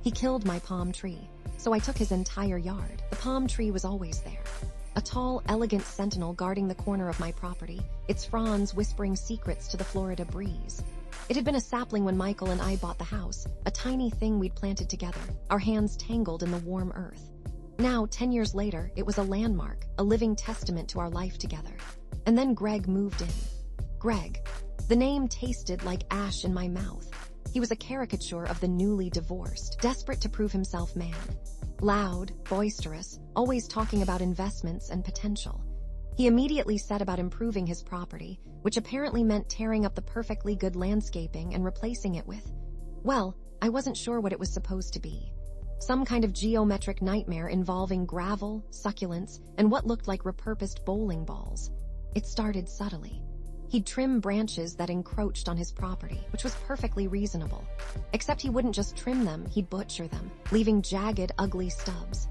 He killed my palm tree, so I took his entire yard. The palm tree was always there. A tall, elegant sentinel guarding the corner of my property, its fronds whispering secrets to the Florida breeze. It had been a sapling when Michael and I bought the house, a tiny thing we'd planted together, our hands tangled in the warm earth. Now, 10 years later, it was a landmark, a living testament to our life together. And then Greg moved in. Greg. The name tasted like ash in my mouth. He was a caricature of the newly divorced, desperate to prove himself man. Loud, boisterous, always talking about investments and potential. He immediately set about improving his property, which apparently meant tearing up the perfectly good landscaping and replacing it with, well, I wasn't sure what it was supposed to be. Some kind of geometric nightmare involving gravel, succulents, and what looked like repurposed bowling balls. It started subtly. He'd trim branches that encroached on his property, which was perfectly reasonable. Except he wouldn't just trim them, he'd butcher them, leaving jagged, ugly stubs.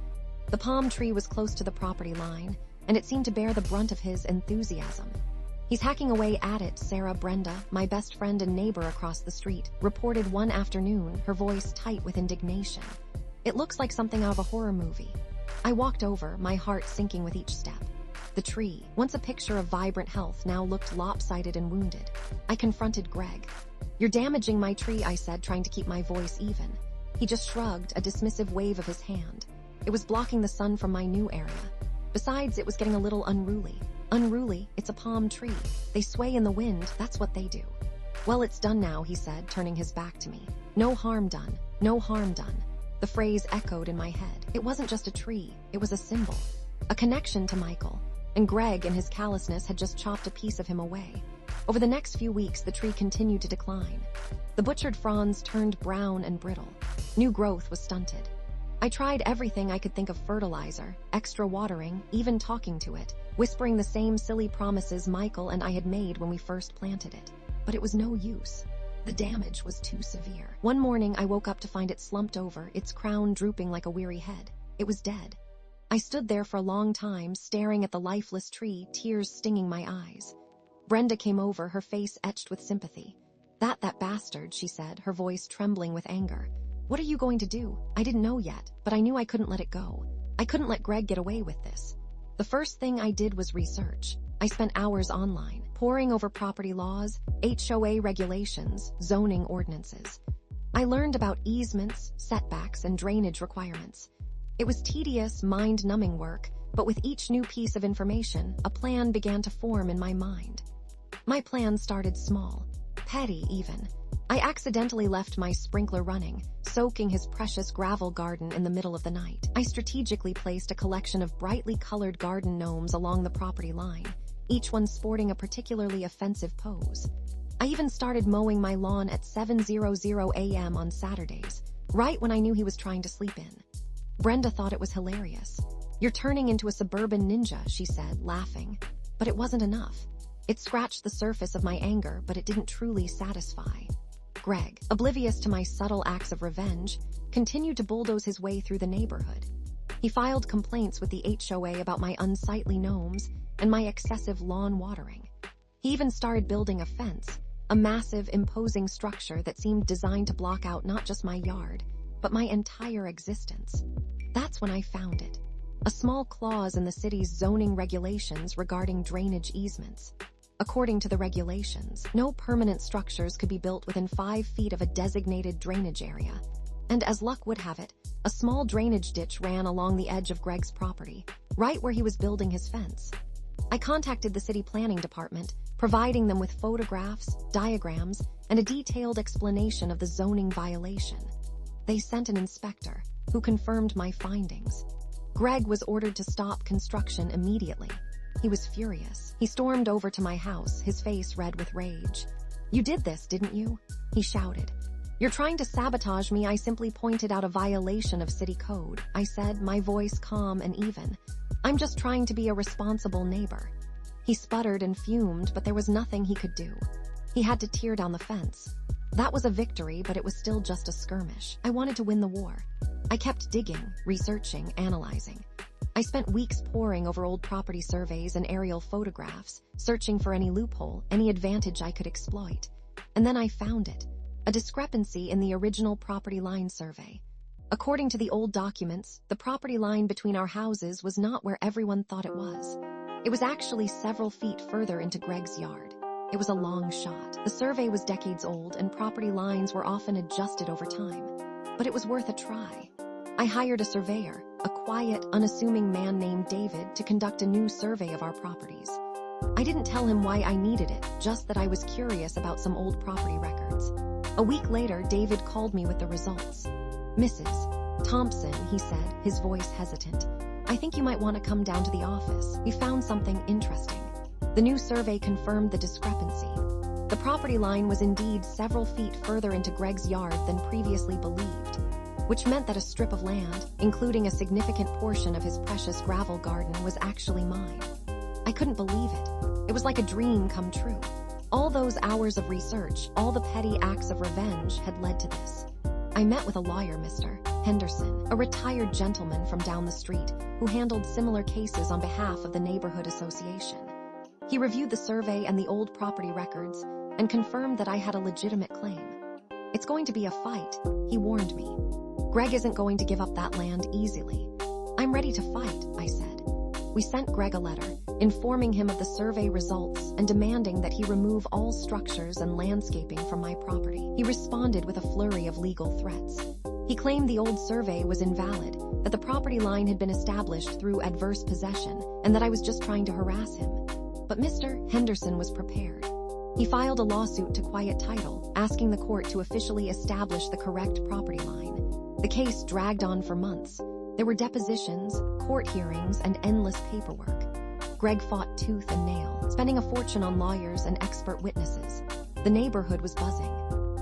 The palm tree was close to the property line, and it seemed to bear the brunt of his enthusiasm. He's hacking away at it, Sarah Brenda, my best friend and neighbor across the street, reported one afternoon, her voice tight with indignation. It looks like something out of a horror movie. I walked over, my heart sinking with each step. The tree, once a picture of vibrant health, now looked lopsided and wounded. I confronted Greg. "You're damaging my tree," I said, trying to keep my voice even. He just shrugged, a dismissive wave of his hand. It was blocking the sun from my new area. Besides, it was getting a little unruly. Unruly? It's a palm tree. They sway in the wind, that's what they do. "Well, it's done now," he said, turning his back to me. "No harm done. No harm done." The phrase echoed in my head. It wasn't just a tree, it was a symbol. A connection to Michael. And Greg, in his callousness, had just chopped a piece of him away. Over the next few weeks, the tree continued to decline. The butchered fronds turned brown and brittle. New growth was stunted. I tried everything I could think of: fertilizer, extra watering, even talking to it, whispering the same silly promises Michael and I had made when we first planted it. But it was no use. The damage was too severe. One morning, I woke up to find it slumped over, its crown drooping like a weary head. It was dead. I stood there for a long time, staring at the lifeless tree, tears stinging my eyes. Brenda came over, her face etched with sympathy. That bastard," she said, her voice trembling with anger. "What are you going to do?" I didn't know yet, but I knew I couldn't let it go. I couldn't let Greg get away with this. The first thing I did was research. I spent hours online, poring over property laws, HOA regulations, zoning ordinances. I learned about easements, setbacks, and drainage requirements. It was tedious, mind-numbing work, but with each new piece of information, a plan began to form in my mind. My plan started small, petty even. I accidentally left my sprinkler running, soaking his precious gravel garden in the middle of the night. I strategically placed a collection of brightly colored garden gnomes along the property line, each one sporting a particularly offensive pose. I even started mowing my lawn at 7:00 a.m. on Saturdays, right when I knew he was trying to sleep in. Brenda thought it was hilarious. "You're turning into a suburban ninja," she said, laughing. But it wasn't enough. It scratched the surface of my anger, but it didn't truly satisfy. Greg, oblivious to my subtle acts of revenge, continued to bulldoze his way through the neighborhood. He filed complaints with the HOA about my unsightly gnomes and my excessive lawn watering. He even started building a fence, a massive, imposing structure that seemed designed to block out not just my yard, but my entire existence. That's when I found it. A small clause in the city's zoning regulations regarding drainage easements. According to the regulations, no permanent structures could be built within 5 feet of a designated drainage area. And as luck would have it, a small drainage ditch ran along the edge of Greg's property, right where he was building his fence. I contacted the city planning department, providing them with photographs, diagrams, and a detailed explanation of the zoning violation. They sent an inspector, who confirmed my findings. Greg was ordered to stop construction immediately. He was furious. He stormed over to my house, his face red with rage. "You did this, didn't you?" he shouted. "You're trying to sabotage me." I simply pointed out a violation of city code, I said, my voice calm and even. "I'm just trying to be a responsible neighbor." He sputtered and fumed, but there was nothing he could do. He had to tear down the fence. That was a victory, but it was still just a skirmish. I wanted to win the war. I kept digging, researching, analyzing. I spent weeks poring over old property surveys and aerial photographs, searching for any loophole, any advantage I could exploit. And then I found it. A discrepancy in the original property line survey. According to the old documents, the property line between our houses was not where everyone thought it was. It was actually several feet further into Greg's yard. It was a long shot. The survey was decades old and property lines were often adjusted over time. But it was worth a try. I hired a surveyor, a quiet, unassuming man named David, to conduct a new survey of our properties. I didn't tell him why I needed it, just that I was curious about some old property records. A week later, David called me with the results. "Mrs. Thompson," he said, his voice hesitant, "I think you might want to come down to the office. We found something interesting." The new survey confirmed the discrepancy. The property line was indeed several feet further into Greg's yard than previously believed, which meant that a strip of land, including a significant portion of his precious gravel garden, was actually mine. I couldn't believe it. It was like a dream come true. All those hours of research, all the petty acts of revenge had led to this. I met with a lawyer, Mr. Henderson, a retired gentleman from down the street who handled similar cases on behalf of the neighborhood association. He reviewed the survey and the old property records and confirmed that I had a legitimate claim. "It's going to be a fight," he warned me. "Greg isn't going to give up that land easily." "I'm ready to fight," I said. We sent Greg a letter, informing him of the survey results and demanding that he remove all structures and landscaping from my property. He responded with a flurry of legal threats. He claimed the old survey was invalid, that the property line had been established through adverse possession, and that I was just trying to harass him. But Mr. Henderson was prepared. He filed a lawsuit to quiet title, asking the court to officially establish the correct property line. The case dragged on for months. There were depositions, court hearings, and endless paperwork. Greg fought tooth and nail, spending a fortune on lawyers and expert witnesses. The neighborhood was buzzing.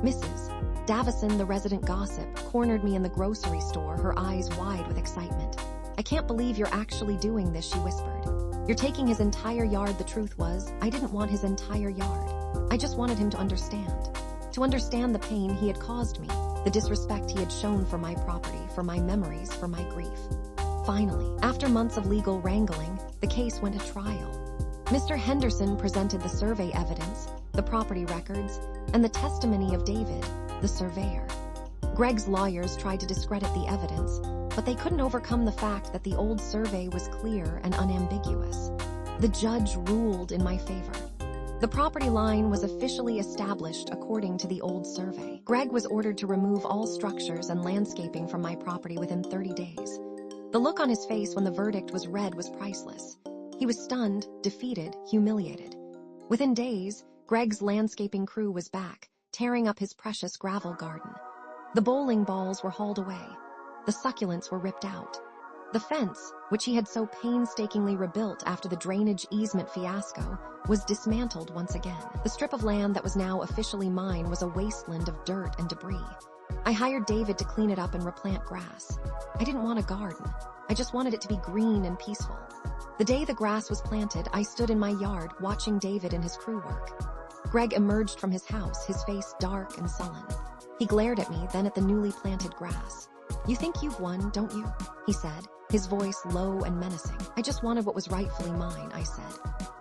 Mrs. Davison, the resident gossip, cornered me in the grocery store, her eyes wide with excitement. "I can't believe you're actually doing this," she whispered. "You're taking his entire yard." The truth was, I didn't want his entire yard. I just wanted him to understand. To understand the pain he had caused me, the disrespect he had shown for my property, for my memories, for my grief. Finally, after months of legal wrangling, the case went to trial. Mr. Henderson presented the survey evidence, the property records, and the testimony of David, the surveyor. Greg's lawyers tried to discredit the evidence, but they couldn't overcome the fact that the old survey was clear and unambiguous. The judge ruled in my favor. The property line was officially established according to the old survey. Greg was ordered to remove all structures and landscaping from my property within 30 days. The look on his face when the verdict was read was priceless. He was stunned, defeated, humiliated. Within days, Greg's landscaping crew was back, tearing up his precious gravel garden. The bowling balls were hauled away. The succulents were ripped out. The fence, which he had so painstakingly rebuilt after the drainage easement fiasco, was dismantled once again. The strip of land that was now officially mine was a wasteland of dirt and debris. I hired David to clean it up and replant grass. I didn't want a garden. I just wanted it to be green and peaceful. The day the grass was planted, I stood in my yard watching David and his crew work. Greg emerged from his house, his face dark and sullen. He glared at me, then at the newly planted grass. "You think you've won, don't you?" he said, his voice low and menacing. "I just wanted what was rightfully mine," I said.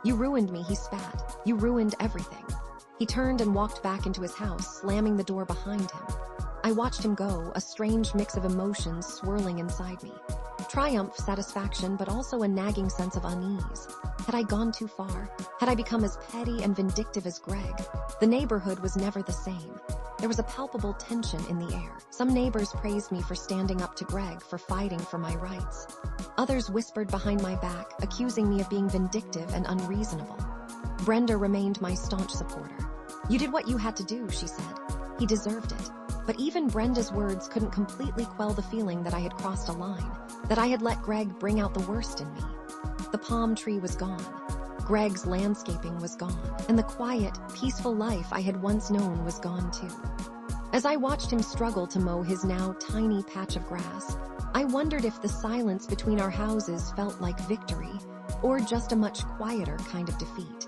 "You ruined me," he spat. "You ruined everything." He turned and walked back into his house, slamming the door behind him. I watched him go, a strange mix of emotions swirling inside me. Triumph, satisfaction, but also a nagging sense of unease. Had I gone too far? Had I become as petty and vindictive as Greg? The neighborhood was never the same. There was a palpable tension in the air. Some neighbors praised me for standing up to Greg, for fighting for my rights. Others whispered behind my back, accusing me of being vindictive and unreasonable. Brenda remained my staunch supporter. "You did what you had to do," she said. "He deserved it." But even Brenda's words couldn't completely quell the feeling that I had crossed a line, that I had let Greg bring out the worst in me. The palm tree was gone. Greg's landscaping was gone, and the quiet, peaceful life I had once known was gone too. As I watched him struggle to mow his now tiny patch of grass, I wondered if the silence between our houses felt like victory, or just a much quieter kind of defeat.